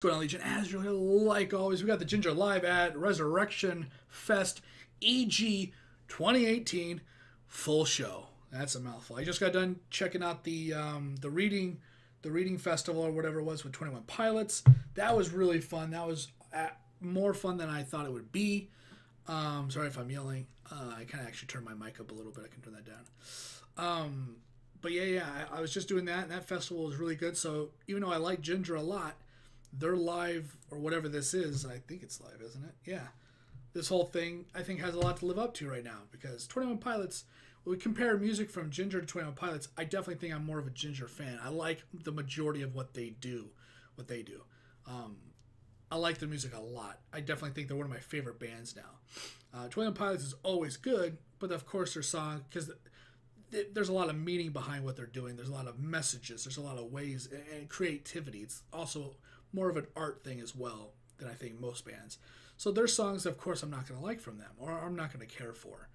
What's going on, Legion? As usual, like always, we got the Jinjer live at Resurrection Fest EG 2018 full show. That's a mouthful. I just got done checking out the reading festival or whatever it was with 21 Pilots. That was really fun. That was more fun than I thought it would be. Sorry if I'm yelling. I kind of actually turned my mic up a little bit. I can turn that down. But yeah, I was just doing that, and that festival was really good. So even though I like Jinjer a lot, their live, or whatever this is, I think it's live, isn't it? Yeah. This whole thing, I think, has a lot to live up to right now, because 21 Pilots, when we compare music from Jinjer to 21 Pilots, I definitely think I'm more of a Jinjer fan. I like the majority of what they do. I like their music a lot. I definitely think they're one of my favorite bands now. 21 Pilots is always good, but of course their song, because there's a lot of meaning behind what they're doing. There's a lot of messages. There's a lot of ways and creativity. It's also more of an art thing as well than I think most bands. So their songs, of course, I'm not going to like from them, or I'm not going to care for.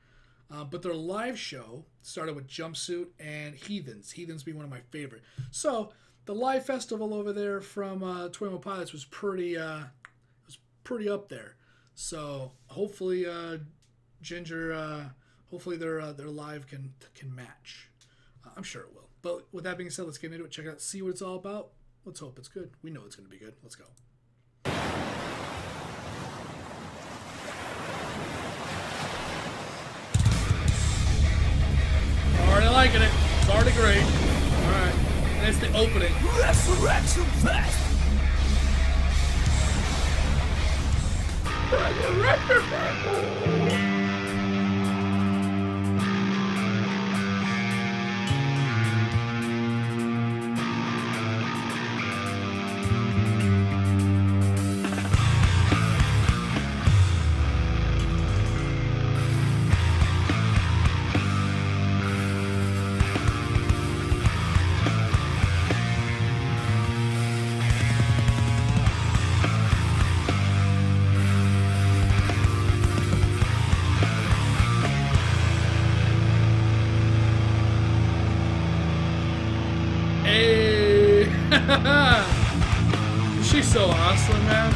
But their live show started with Jumpsuit and Heathens. Heathens being one of my favorite. So the live festival over there from 21 Pilots was pretty up there. So hopefully Jinjer, hopefully their live can match. I'm sure it will. But with that being said, let's get into it. Check it out, see what it's all about. Let's hope it's good. We know it's going to be good. Let's go. Already liking it. It's already great. Alright. And it's the opening. Resurrection Fest! She's so awesome, man.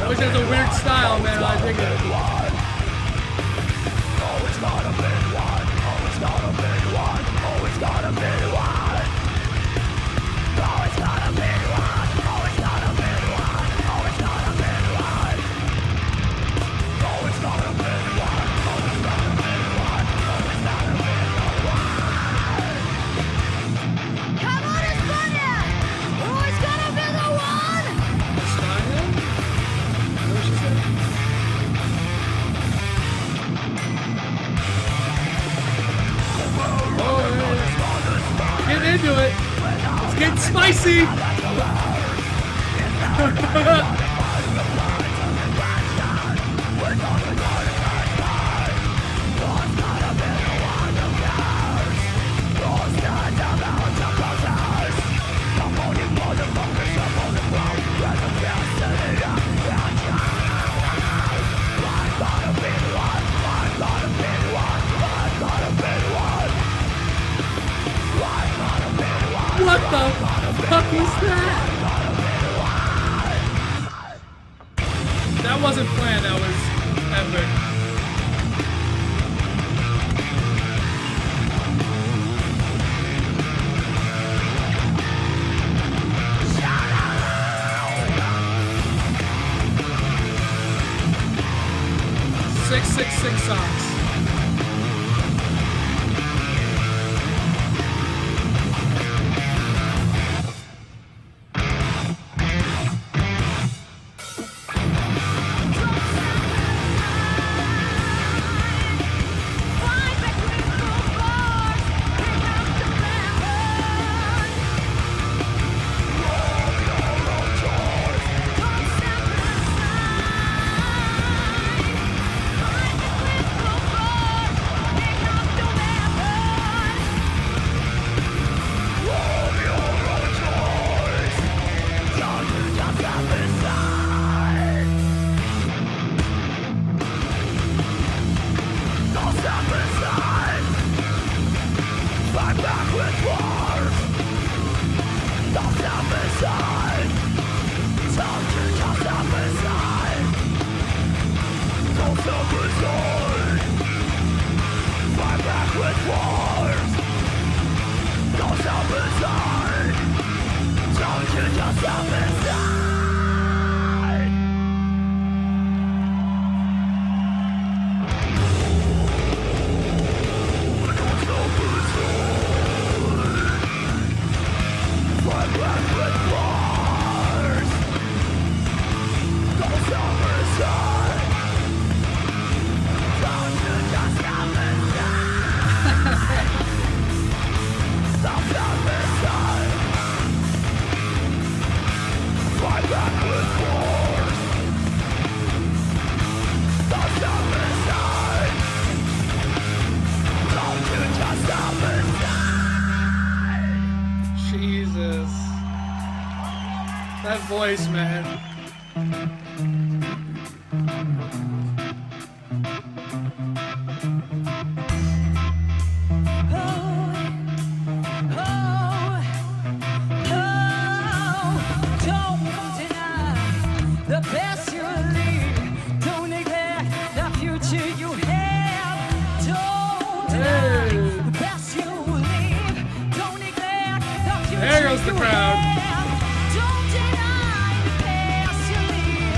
Which is a weird style, man. I dig it. Into it. It's getting spicy. What the fuck is that? That wasn't planned, that was epic. Six songs. that voice, man. The best you leave, don't neglect the future you have. Don't deny the best you leave, don't neglect the future There goes the crowd. have. Don't deny the best you leave,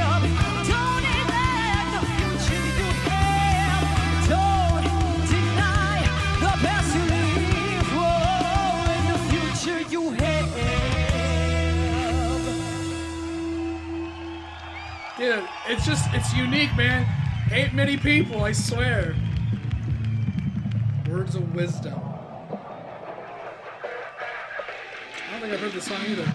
don't neglect the future you have. Don't deny the best you leave, oh, and the future you have. Dude, it's unique, man. Ain't many people, I swear. Words of wisdom. I don't think I've heard this song either.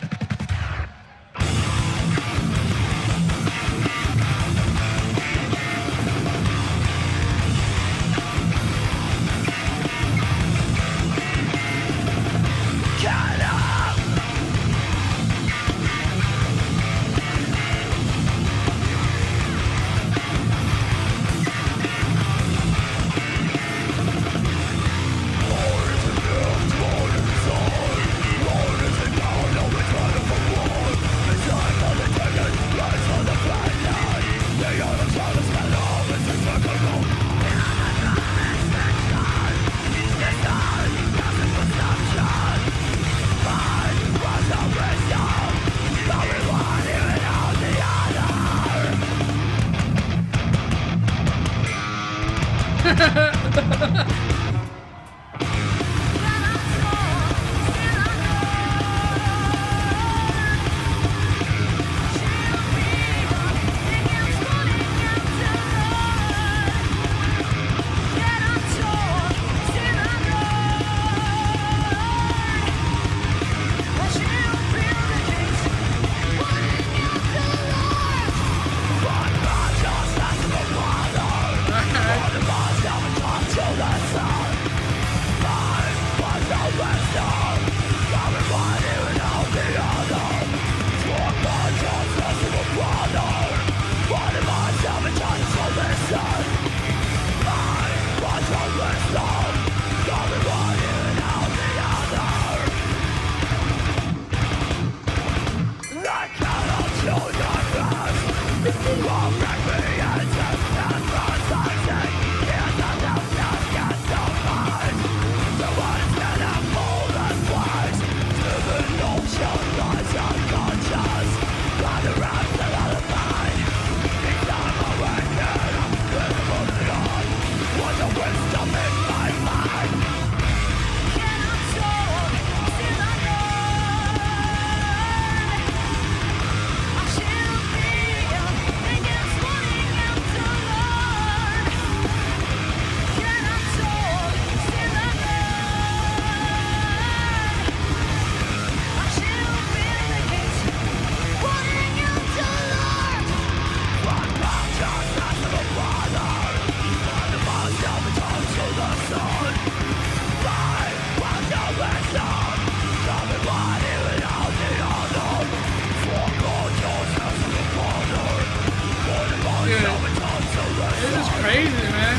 Crazy, man.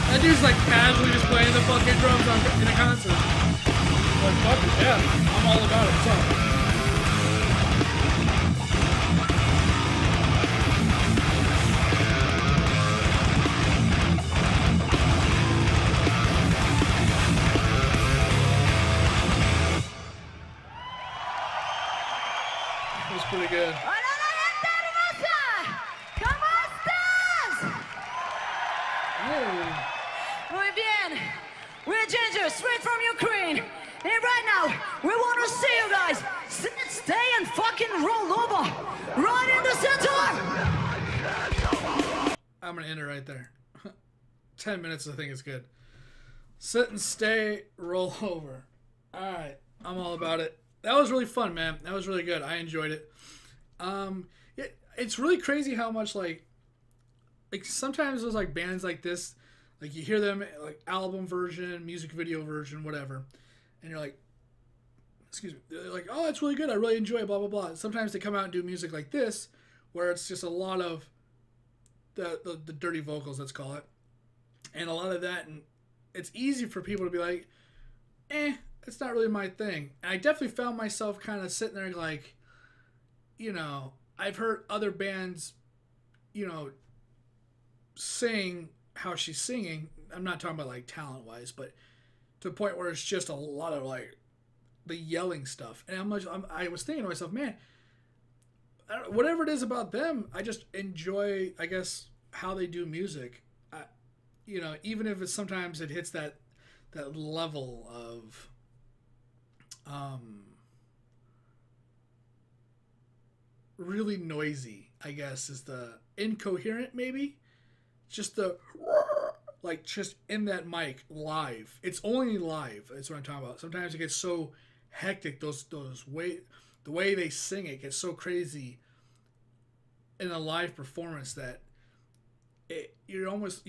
That dude's like casually just playing the fucking drums in a concert. Like, fuck it, yeah. I'm all about it. What's up? Pretty good. Hola, gente hermosa. ¿Cómo estás? Hey. Muy bien. We're Jinjer, straight from Ukraine. And right now, we want to see you guys sit, stay, and fucking roll over. Right in the center. I'm going to end it right there. 10 minutes, I think is good. Sit and stay, roll over. All right. I'm all about it. That was really fun, man. That was really good. I enjoyed it. It's really crazy how much like like sometimes there's like bands like this, like you hear them like album version, music video version, whatever, and you're like, excuse me, they're like, oh, it's really good, I really enjoy it, blah blah blah. Sometimes they come out and do music like this, where it's just a lot of the dirty vocals, let's call it, and a lot of that, and it's easy for people to be like, it's not really my thing. And I definitely found myself kind of sitting there like, you know, I've heard other bands, you know, sing how she's singing. I'm not talking about like talent wise, but to the point where it's just a lot of like the yelling stuff. And I was thinking to myself, man, whatever it is about them, I just enjoy, I guess, how they do music. You know, even if it's sometimes it hits that level of really noisy, I guess, is the incoherent, maybe just the like just in that mic live. It's only live. That's what I'm talking about. Sometimes it gets so hectic. The way they sing it gets so crazy in a live performance that you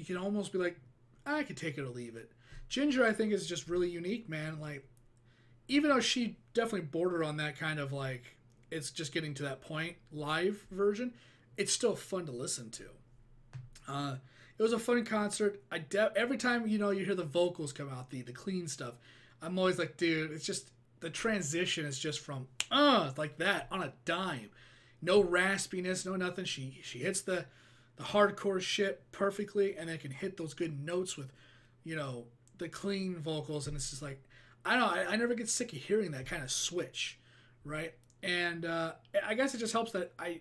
can almost be like, I could take it or leave it. Jinjer, I think, is just really unique, man. Like, even though she definitely bordered on that kind of like, it's just getting to that point live version, it's still fun to listen to. It was a fun concert. Every time, you know, you hear the vocals come out, the clean stuff, I'm always like, dude, it's just the transition is just from like that on a dime, no raspiness, no nothing. She hits the hardcore shit perfectly, and then can hit those good notes with, you know, the clean vocals, and it's just like, I don't know, I never get sick of hearing that kind of switch, right? And I guess it just helps that I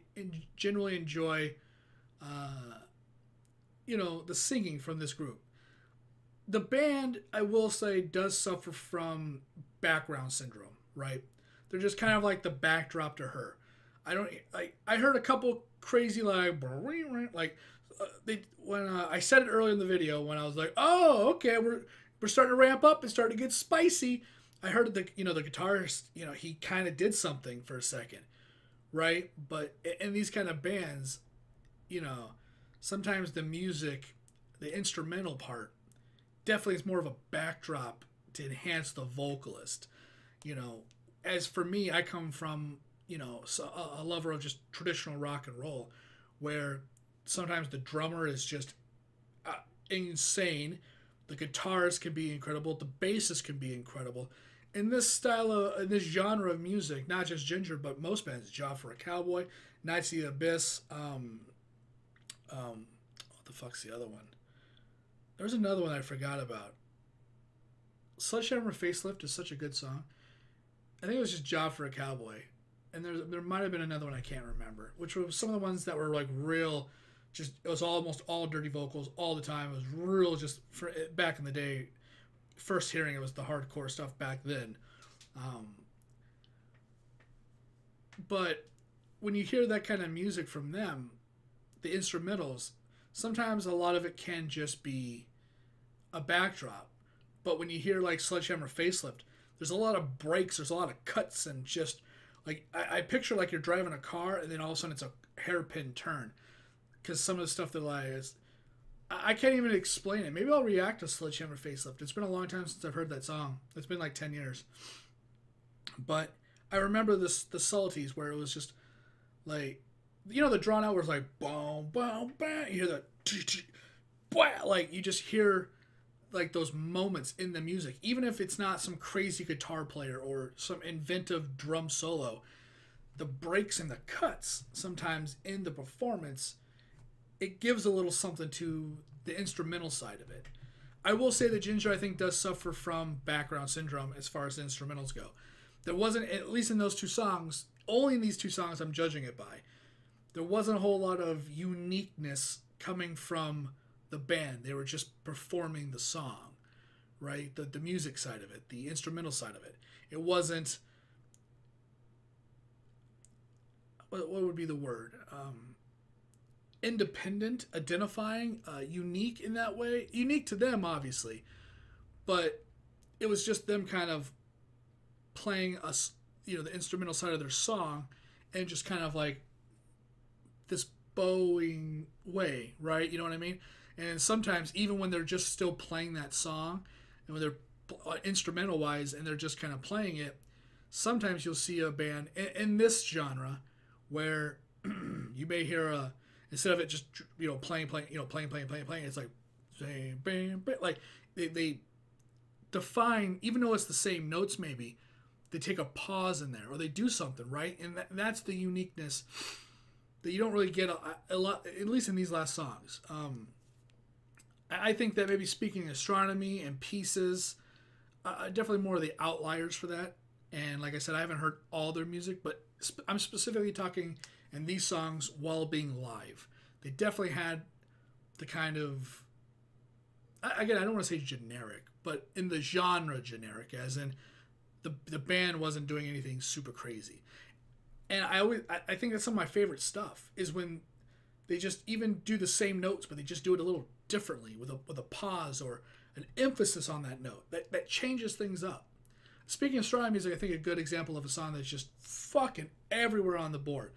generally enjoy, you know, the singing from this group. The band, I will say, does suffer from background syndrome, right? They're just kind of like the backdrop to her. I heard a couple crazy like when I said it earlier in the video when I was like, oh, okay, we're starting to ramp up and starting to get spicy. I heard the guitarist, you know, he kind of did something for a second, right? But in these kind of bands, you know, sometimes the music, the instrumental part, definitely is more of a backdrop to enhance the vocalist. You know, as for me, I come from, you know, a lover of just traditional rock and roll, where sometimes the drummer is just insane, the guitars can be incredible, the basses can be incredible. In this in this genre of music, not just Jinjer, but most bands, Job for a Cowboy, Nights of the Abyss, what the fuck's the other one? There's another one I forgot about. Sledgehammer Facelift is such a good song. I think it was just Job for a Cowboy. And there might have been another one I can't remember, which was some of the ones that were like real, just, it was almost all dirty vocals all the time. It was real, just for back in the day, first hearing it was the hardcore stuff back then. But when you hear that kind of music from them, the instrumentals, sometimes a lot of it can just be a backdrop. But when you hear like Sledgehammer Facelift, there's a lot of breaks, there's a lot of cuts, and just like I picture like you're driving a car and then all of a sudden it's a hairpin turn, because some of the stuff that is, I can't even explain it. Maybe I'll react to Sledgehammer Facelift. It's been a long time since I've heard that song. It's been like 10 years. But I remember the subtleties where it was just like, you know, the drawn out was like boom, boom, bam. You hear the like you just hear like those moments in the music, even if it's not some crazy guitar player or some inventive drum solo. The breaks and the cuts sometimes in the performance, it gives a little something to the instrumental side of it. I will say that Jinjer, I think, does suffer from background syndrome as far as the instrumentals go. There wasn't, at least in those two songs, only in these two songs I'm judging it by, there wasn't a whole lot of uniqueness coming from the band. They were just performing the song, right? The music side of it, the instrumental side of it. It wasn't, what would be the word? Independent, identifying, unique in that way. Unique to them, obviously. But it was just them kind of playing the instrumental side of their song, and just kind of like this bowing way, right? You know what I mean? And sometimes even when they're just still playing that song, and when they're instrumental wise and they're just kind of playing it, sometimes you'll see a band in this genre where you may hear instead of it just playing, it's like bam, bam, like they define, even though it's the same notes, maybe they take a pause in there or they do something, right? And that's the uniqueness that you don't really get a lot, at least in these last songs. I think that maybe Speaking Astronomy and Pieces, definitely more of the outliers for that. And like I said, I haven't heard all their music, but I'm specifically talking in these songs while being live. They definitely had the kind of, again, I don't want to say generic, but in the genre generic, as in the band wasn't doing anything super crazy. And I think that's some of my favorite stuff is when they just even do the same notes, but they just do it a little differently with a pause or an emphasis on that note that changes things up. Speaking of Astronomy music, I think a good example of a song that's just fucking everywhere on the board,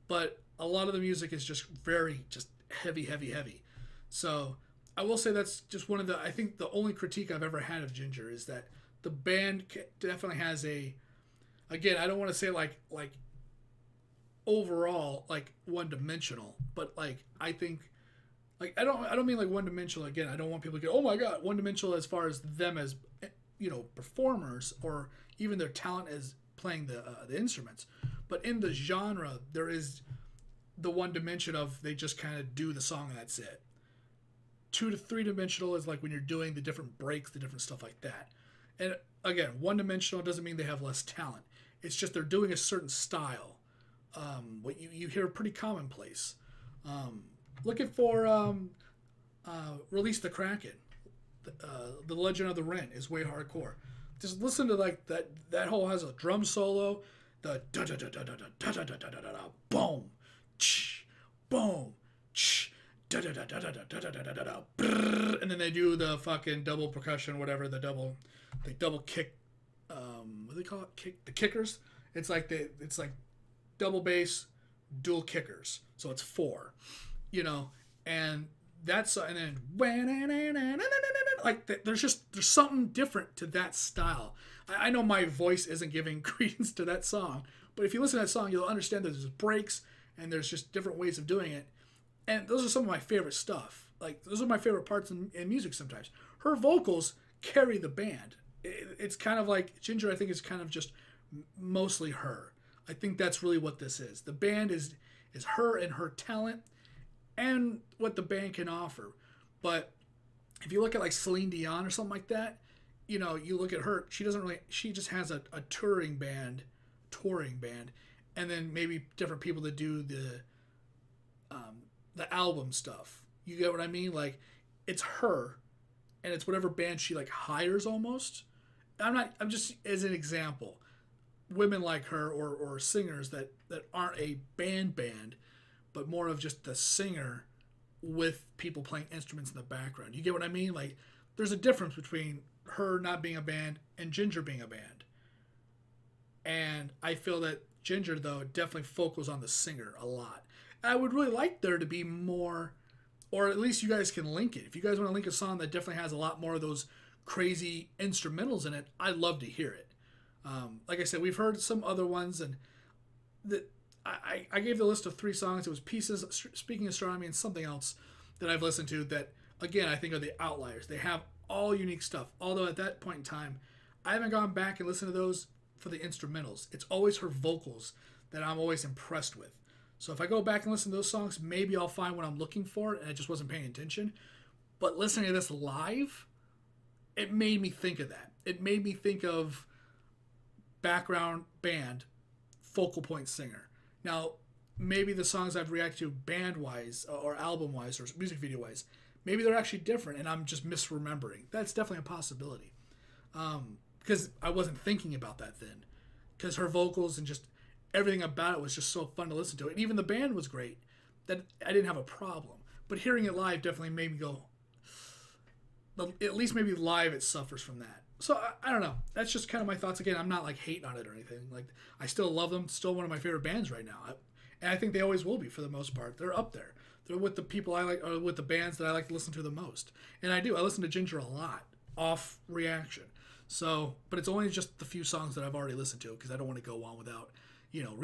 but a lot of the music is just very just heavy. So I will say that's just one of I think the only critique I've ever had of Jinjer is that the band definitely has again, I don't want to say like overall like one dimensional, but like I think like I don't mean like one dimensional. Again, I don't want people to go, oh my god, one dimensional as far as them as performers or even their talent as playing the instruments. But in the genre, there is the one dimension of they just kind of do the song and that's it. 2 to 3 dimensional is like when you're doing the different breaks, the different stuff like that. And again, one dimensional doesn't mean they have less talent. It's just they're doing a certain style. What you hear pretty commonplace. Looking for Release the Kraken. The Legend of the Wren is way hardcore. Just listen to like that whole has a drum solo, the da da da da da da da da da da da boom, boom, da da da da da da da da da da, and then they do the fucking double percussion, whatever the double kick, what do they call it? The kickers. It's like double bass, dual kickers. So it's 4, and that's and then like there's something different to that style. I know my voice isn't giving credence to that song, but if you listen to that song, you'll understand that there's breaks and there's just different ways of doing it. And those are some of my favorite stuff. Like those are my favorite parts in music sometimes. Her vocals carry the band. It's kind of like Jinjer, I think, is kind of just mostly her. I think that's really what this is. The band is her and her talent and what the band can offer. But if you look at like Celine Dion or something like that, you look at her, she just has a touring band, and then maybe different people that do the album stuff. You get what I mean? Like it's her and it's whatever band she like hires almost. I'm just as an example, women like her or singers that aren't a band, but more of just the singer with people playing instruments in the background. You get what I mean? Like there's a difference between her not being a band and Jinjer being a band. And I feel that Jinjer, though, definitely focuses on the singer a lot. I would really like there to be more, or at least you guys can link it. If you guys want to link a song that definitely has a lot more of those crazy instrumentals in it, I'd love to hear it. Like I said, we've heard some other ones, and I gave the list of 3 songs. It was Pieces, Speaking Astronomy, and something else that I've listened to that, again, I think are the outliers. They have all unique stuff. Although at that point in time, I haven't gone back and listened to those for the instrumentals. It's always her vocals that I'm always impressed with. So if I go back and listen to those songs, maybe I'll find what I'm looking for, and I just wasn't paying attention. But listening to this live, it made me think of that. It made me think of background band, focal point singer. Now, maybe the songs I've reacted to band-wise or album-wise or music video-wise, maybe they're actually different and I'm just misremembering. That's definitely a possibility. Because I wasn't thinking about that then. Because her vocals and just everything about it was just so fun to listen to. And even the band was great that I didn't have a problem. But hearing it live definitely made me go, at least maybe live it suffers from that. So I don't know. That's just kind of my thoughts. Again, I'm not like hating on it or anything. Like I still love them. Still one of my favorite bands right now. And I think they always will be for the most part. They're up there. They're with the people I like, or with the bands that I like to listen to the most. And I do. I listen to Jinjer a lot off Reaction. So, but it's only just the few songs that I've already listened to because I don't want to go on without,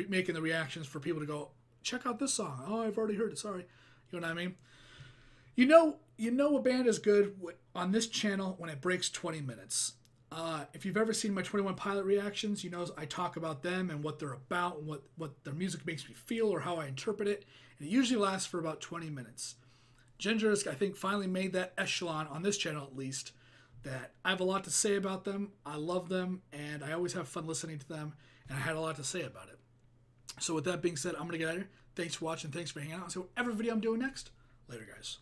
making the reactions for people to go, check out this song. Oh, I've already heard it. Sorry. You know what I mean? You know a band is good on this channel when it breaks 20 minutes. If you've ever seen my 21 Pilot reactions, I talk about them and what they're about and what their music makes me feel or how I interpret it. And it usually lasts for about 20 minutes. Jinjer's, I think, finally made that echelon, on this channel at least, that I have a lot to say about them. I love them, and I always have fun listening to them, and I had a lot to say about it. So with that being said, I'm going to get out of here. Thanks for watching. Thanks for hanging out. So whatever video I'm doing next, later, guys.